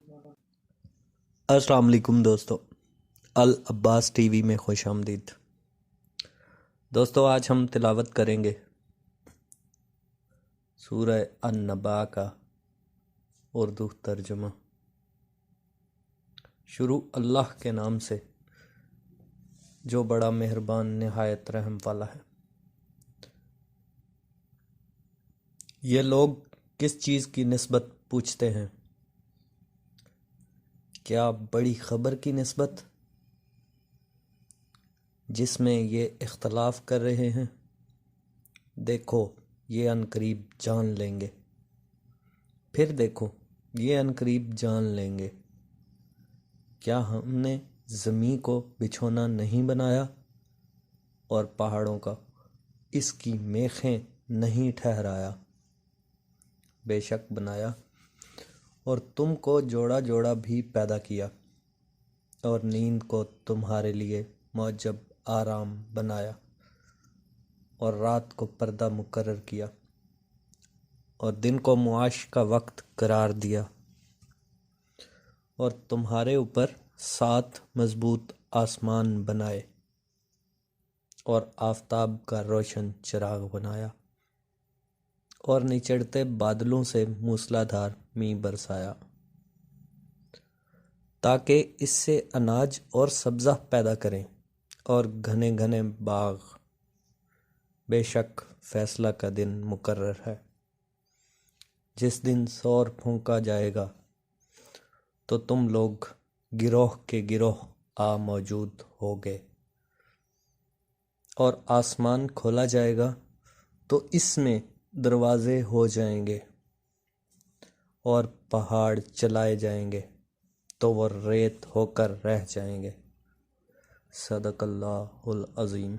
السلام علیکم دوستو، العباس ٹی وی میں خوش آمدید۔ دوستو آج ہم تلاوت کریں گے سورہ النبا کا اردو ترجمہ۔ شروع اللہ کے نام سے جو بڑا مہربان نہایت رحم والا ہے۔ یہ لوگ کس چیز کی نسبت پوچھتے ہیں؟ کیا بڑی خبر کی نسبت جس میں یہ اختلاف کر رہے ہیں؟ دیکھو یہ عنقریب جان لیں گے، پھر دیکھو یہ عنقریب جان لیں گے۔ کیا ہم نے زمین کو بچھونا نہیں بنایا اور پہاڑوں کا اس کی میخیں نہیں ٹھہرایا؟ بے شک بنایا، اور تم کو جوڑا جوڑا بھی پیدا کیا، اور نیند کو تمہارے لیے موجب آرام بنایا، اور رات کو پردہ مقرر کیا، اور دن کو معاش کا وقت قرار دیا، اور تمہارے اوپر 7 مضبوط آسمان بنائے، اور آفتاب کا روشن چراغ بنایا، اور نچڑتے بادلوں سے موسلادھار مینہ برسایا، تاکہ اس سے اناج اور سبزہ پیدا کریں اور گھنے گھنے باغ۔ بے شک فیصلہ کا دن مقرر ہے، جس دن سور پھونکا جائے گا تو تم لوگ گروہ کے گروہ آ موجود ہوگے، اور آسمان کھولا جائے گا تو اس میں دروازے ہو جائیں گے، اور پہاڑ چلائے جائیں گے تو وہ ریت ہو کر رہ جائیں گے۔ صدق اللہ العظیم۔